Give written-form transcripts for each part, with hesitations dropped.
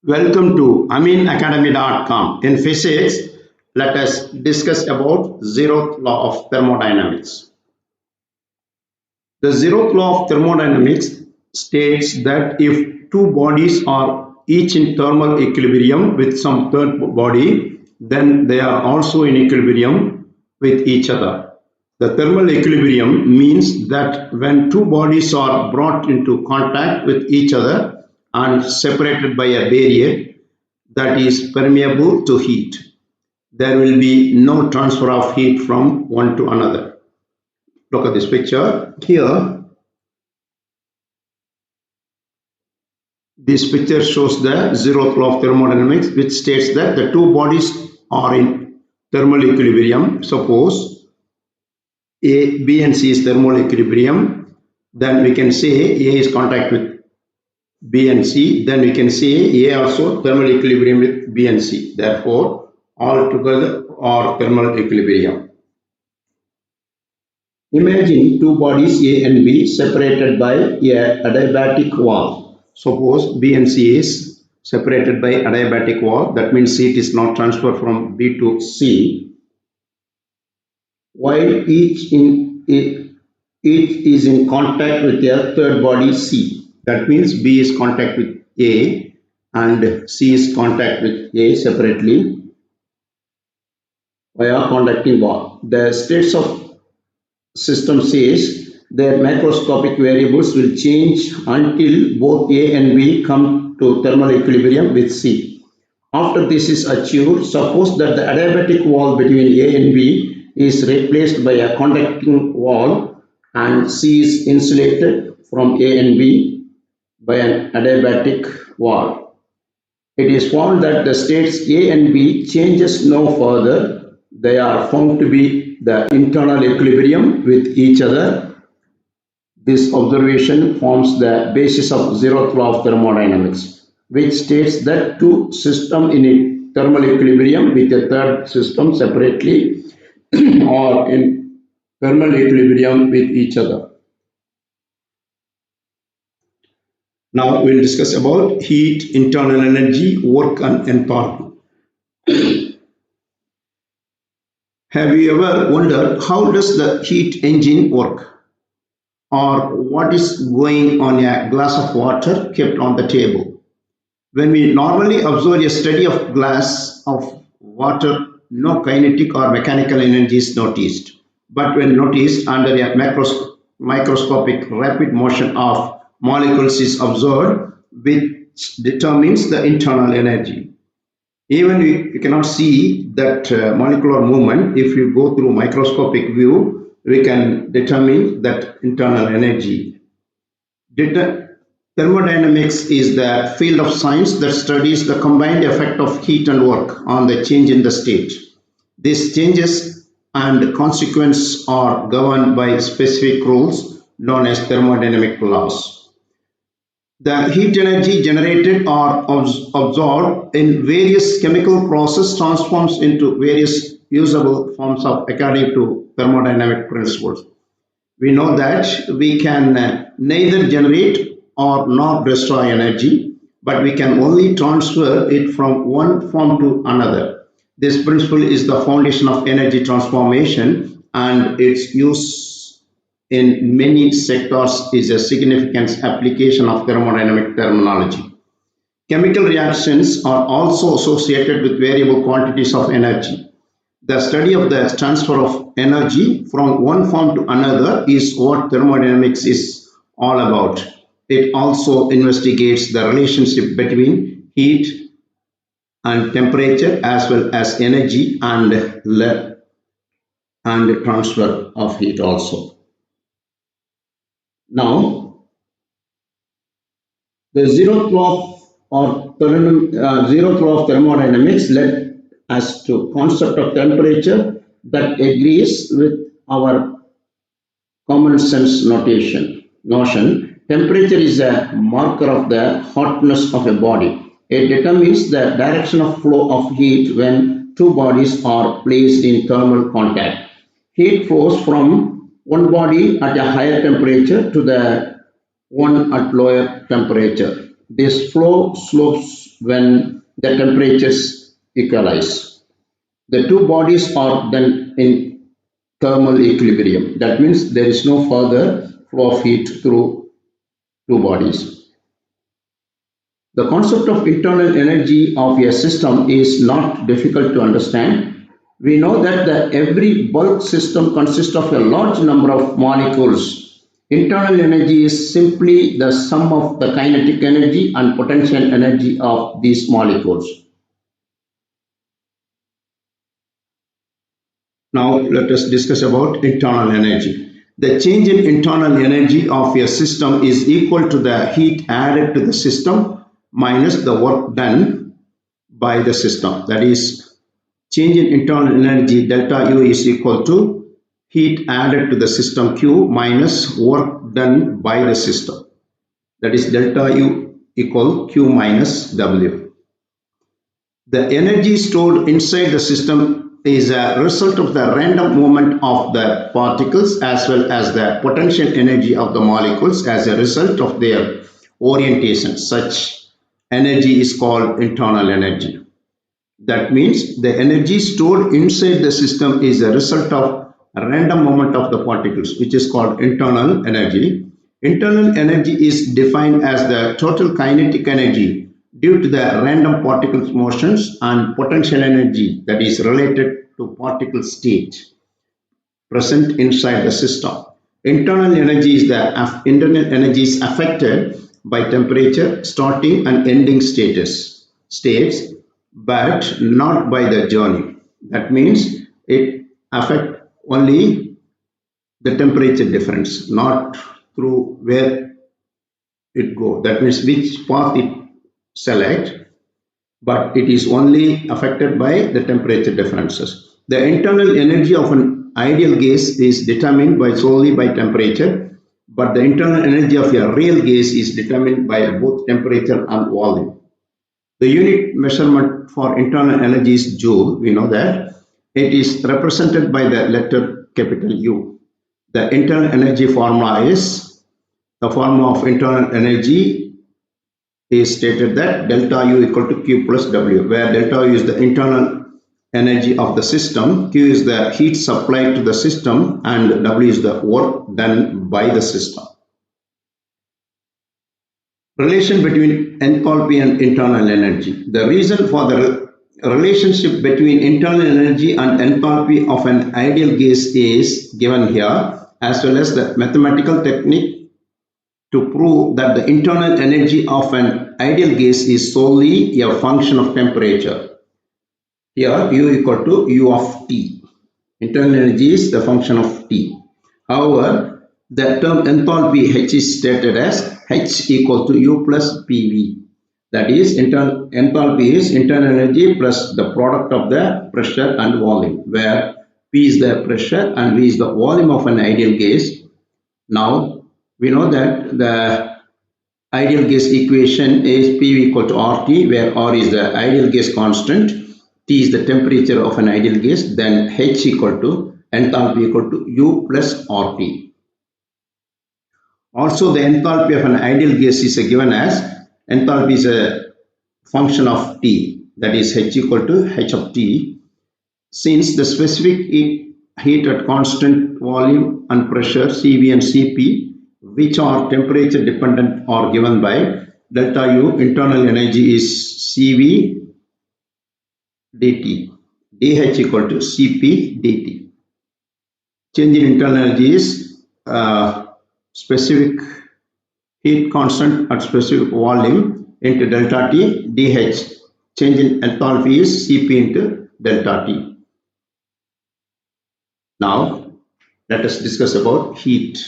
Welcome to aminacademy.com. In physics, let us discuss about zeroth law of thermodynamics. The zeroth law of thermodynamics states that if two bodies are each in thermal equilibrium with some third body, then they are also in equilibrium with each other. The thermal equilibrium means that when two bodies are brought into contact with each other and separated by a barrier that is permeable to heat, there will be no transfer of heat from one to another. Look at this picture. Here, this picture shows the zeroth law of thermodynamics, which states that the two bodies are in thermal equilibrium. Suppose B and C is thermal equilibrium, then we can say A is contact with B and C, then we can say A also thermal equilibrium with B and C. Therefore, all together are thermal equilibrium. Imagine two bodies A and B separated by a adiabatic wall. Suppose B and C is separated by adiabatic wall. That means heat is not transferred from B to C. While each is in contact with a third body C. That means B is contact with A and C is contact with A separately via conducting wall. The states of system says their macroscopic variables will change until both A and B come to thermal equilibrium with C. After this is achieved, suppose that the adiabatic wall between A and B is replaced by a conducting wall and C is insulated from A and B by an adiabatic wall. It is found that the states A and B changes no further. They are found to be the internal equilibrium with each other. This observation forms the basis of zeroth law of thermodynamics, which states that two systems in a thermal equilibrium with a third system separately are in thermal equilibrium with each other. Now we'll discuss about heat, internal energy, work and enthalpy. Have you ever wondered how does the heat engine work? Or what is going on a glass of water kept on the table? When we normally observe a study of glass of water, no kinetic or mechanical energy is noticed. But when noticed under a microscopic rapid motion of molecules is observed, which determines the internal energy. Even we cannot see that molecular movement. If you go through microscopic view, we can determine that internal energy. Thermodynamics is the field of science that studies the combined effect of heat and work on the change in the state. These changes and consequences are governed by specific rules known as thermodynamic laws. The heat energy generated or absorbed in various chemical processes transforms into various usable forms of according to thermodynamic principles. We know that we can neither generate or not destroy energy, but we can only transfer it from one form to another. This principle is the foundation of energy transformation, and its use in many sectors is a significant application of thermodynamic terminology. Chemical reactions are also associated with variable quantities of energy. The study of the transfer of energy from one form to another is what thermodynamics is all about. It also investigates the relationship between heat and temperature as well as energy and transfer of heat also. Now, the zeroth law zeroth law of thermodynamics led us to concept of temperature that agrees with our common sense notion. Temperature is a marker of the hotness of a body. It determines the direction of flow of heat when two bodies are placed in thermal contact. Heat flows from one body at a higher temperature to the one at lower temperature. This flow slopes when the temperatures equalize. The two bodies are then in thermal equilibrium. That means there is no further flow of heat through two bodies. The concept of internal energy of a system is not difficult to understand. We know that every bulk system consists of a large number of molecules. Internal energy is simply the sum of the kinetic energy and potential energy of these molecules. Now let us discuss about internal energy. The change in internal energy of a system is equal to the heat added to the system minus the work done by the system. That is, change in internal energy delta U is equal to heat added to the system Q minus work done by the system. That is delta U equal Q minus W. The energy stored inside the system is a result of the random movement of the particles as well as the potential energy of the molecules as a result of their orientation. Such energy is called internal energy. That means the energy stored inside the system is a result of a random movement of the particles, which is called internal energy. Internal energy is defined as the total kinetic energy due to the random particles motions and potential energy that is related to particle state present inside the system. Internal energy is affected by temperature, starting and ending states, but not by the journey. That means it affects only the temperature difference, not through where it go. That means which path it select, but it is only affected by the temperature differences. The internal energy of an ideal gas is determined by solely by temperature, but the internal energy of a real gas is determined by both temperature and volume. The unit measurement for internal energy is joule. We know that it is represented by the letter capital U. The internal energy formula is the formula of internal energy is stated that delta U equal to Q plus W, where delta U is the internal energy of the system, Q is the heat supplied to the system, and W is the work done by the system. Relation between enthalpy and internal energy. The reason for the relationship between internal energy and enthalpy of an ideal gas is given here, as well as the mathematical technique to prove that the internal energy of an ideal gas is solely a function of temperature. Here U equal to U of T. Internal energy is the function of T. However, the term enthalpy H is stated as H equal to U plus PV. That is, enthalpy is internal energy plus the product of the pressure and volume, where P is the pressure and V is the volume of an ideal gas. Now, we know that the ideal gas equation is PV equal to RT, where R is the ideal gas constant, T is the temperature of an ideal gas, then H equal to enthalpy equal to U plus RT. Also, the enthalpy of an ideal gas is given as enthalpy is a function of T, that is H equal to H of T. Since the specific heat at constant volume and pressure CV and CP, which are temperature dependent, are given by delta U, internal energy is CV dt, dH equal to Cp dt. Change in internal energy is specific heat constant at specific volume into delta T dH. Change in enthalpy is Cp into delta T. Now let us discuss about heat.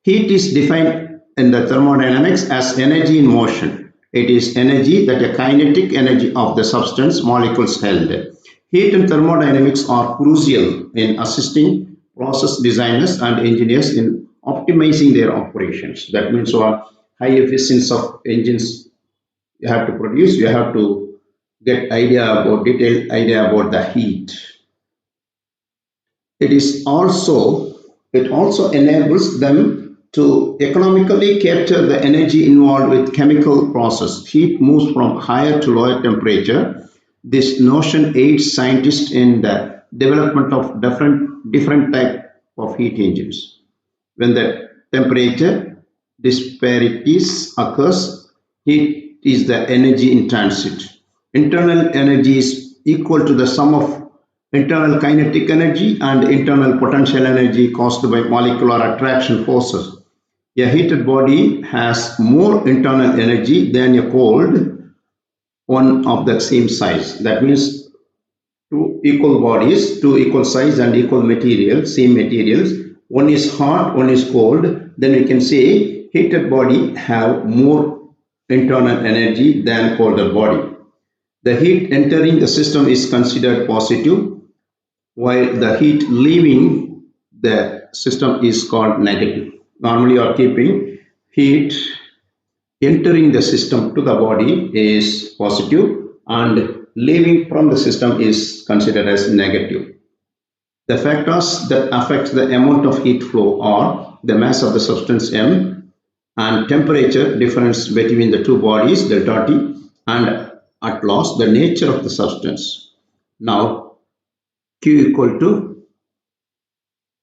Heat is defined in the thermodynamics as energy in motion. It is energy that a kinetic energy of the substance molecules held. Heat and thermodynamics are crucial in assisting process designers and engineers in optimizing their operations. That means for high efficiency of engines you have to produce, you have to get detailed idea about the heat. It also enables them To economically capture the energy involved with chemical process, heat moves from higher to lower temperature. This notion aids scientists in the development of different type of heat engines. When the temperature disparities occurs, heat is the energy in transit. Internal energy is equal to the sum of internal kinetic energy and internal potential energy caused by molecular attraction forces. A heated body has more internal energy than a cold one of the same size. That means two equal bodies, two equal size and equal material, same materials. One is hot, one is cold. Then we can say heated body have more internal energy than colder body. The heat entering the system is considered positive, while the heat leaving the system is called negative. Normally you are keeping heat entering the system to the body is positive and leaving from the system is considered as negative. The factors that affect the amount of heat flow are the mass of the substance M and temperature difference between the two bodies delta T, and at last the nature of the substance. Now Q equal to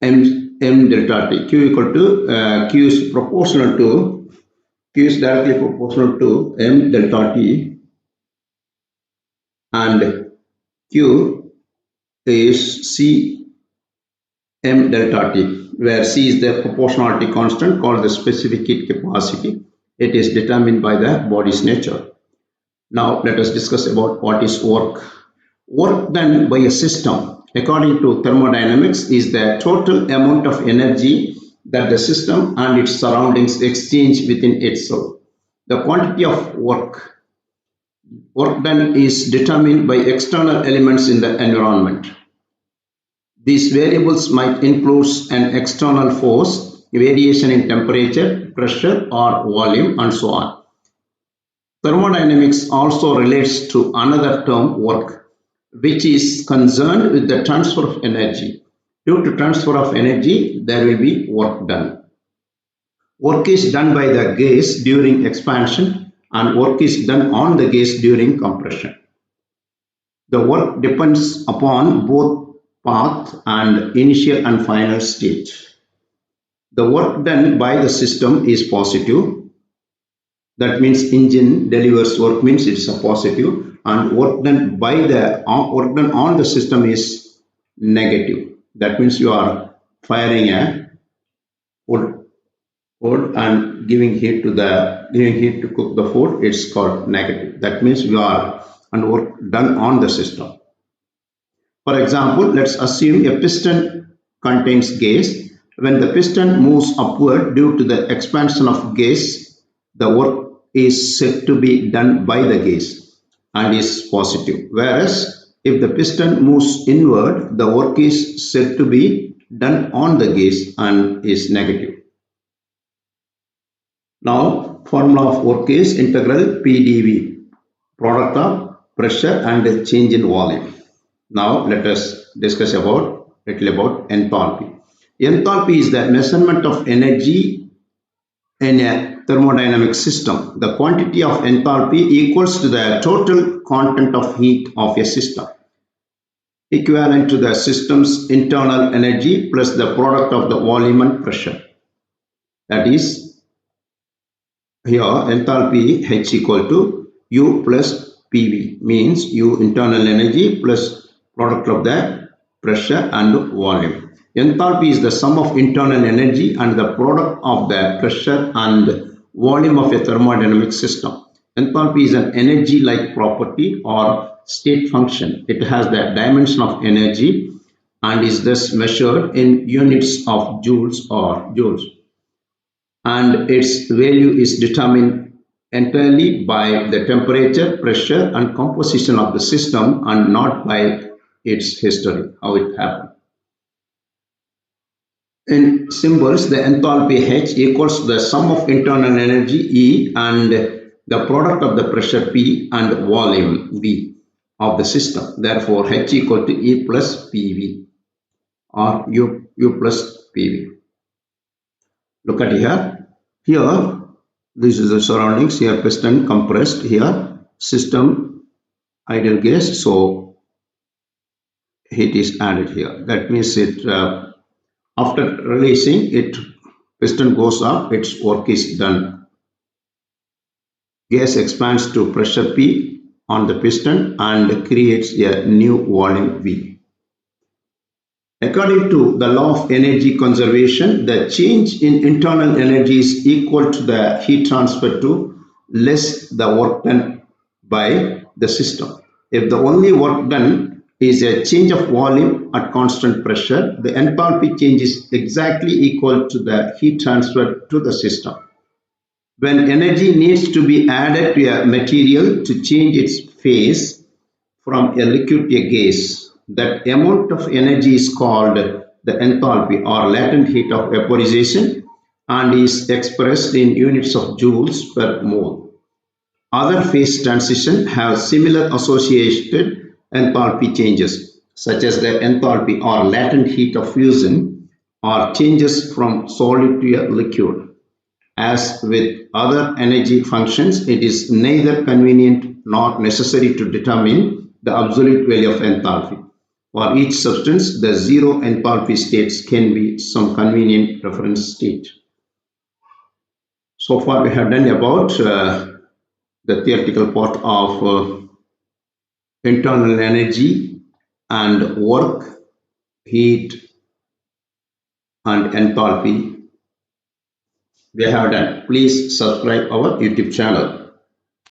M delta T. Q equal to Q is proportional to Q is directly proportional to M delta T, and Q is C M delta T, where C is the proportionality constant called the specific heat capacity. It is determined by the body's nature. Now let us discuss about what is work. Work done by a system, according to thermodynamics, is the total amount of energy that the system and its surroundings exchange within itself. The quantity of work done is determined by external elements in the environment. These variables might include an external force, variation in temperature, pressure, or volume, and so on. Thermodynamics also relates to another term, work, which is concerned with the transfer of energy. Due to transfer of energy, there will be work done. Work is done by the gas during expansion and work is done on the gas during compression. The work depends upon both path and initial and final stage. The work done by the system is positive. That means engine delivers work means it's a positive, and work done on the system is negative. That means you are firing a food and giving heat to cook the food. It's called negative. That means you are and work done on the system. For example, let's assume a piston contains gas. When the piston moves upward due to the expansion of gas, the work is said to be done by the gas and is positive. Whereas if the piston moves inward, the work is said to be done on the gas and is negative. Now, formula of work is integral PdV, product of pressure and change in volume. Now, let us discuss about little about enthalpy. Enthalpy is the measurement of energy in a thermodynamic system. The quantity of enthalpy equals to the total content of heat of a system, equivalent to the system's internal energy plus the product of the volume and pressure. That is, here enthalpy H equal to U plus PV, means U internal energy plus product of the pressure and volume. Enthalpy is the sum of internal energy and the product of the pressure and volume of a thermodynamic system. Enthalpy is an energy-like property or state function. It has the dimension of energy and is thus measured in units of joules or joules. And its value is determined entirely by the temperature, pressure, and composition of the system and not by its history, how it happened. In symbols, the enthalpy H equals to the sum of internal energy E and the product of the pressure P and volume V of the system. Therefore, H equal to E plus PV or U plus PV. Look at here. Here, this is the surroundings. Here, piston compressed. Here, system ideal gas. So heat is added here. That means it after releasing it, piston goes up. Its work is done. Gas expands to pressure P on the piston and creates a new volume V. According to the law of energy conservation, the change in internal energy is equal to the heat transfer to less the work done by the system. If the only work done is a change of volume at constant pressure, the enthalpy change is exactly equal to the heat transfer to the system. When energy needs to be added to a material to change its phase from a liquid to a gas, that amount of energy is called the enthalpy or latent heat of vaporization and is expressed in units of joules per mole. Other phase transitions have similar associated enthalpy changes, such as the enthalpy or latent heat of fusion or changes from solid to a liquid. As with other energy functions, it is neither convenient nor necessary to determine the absolute value of enthalpy. For each substance, the zero enthalpy states can be some convenient reference state. So far, we have done about the theoretical part of internal energy and work, heat, and enthalpy. We have done. Please subscribe our YouTube channel.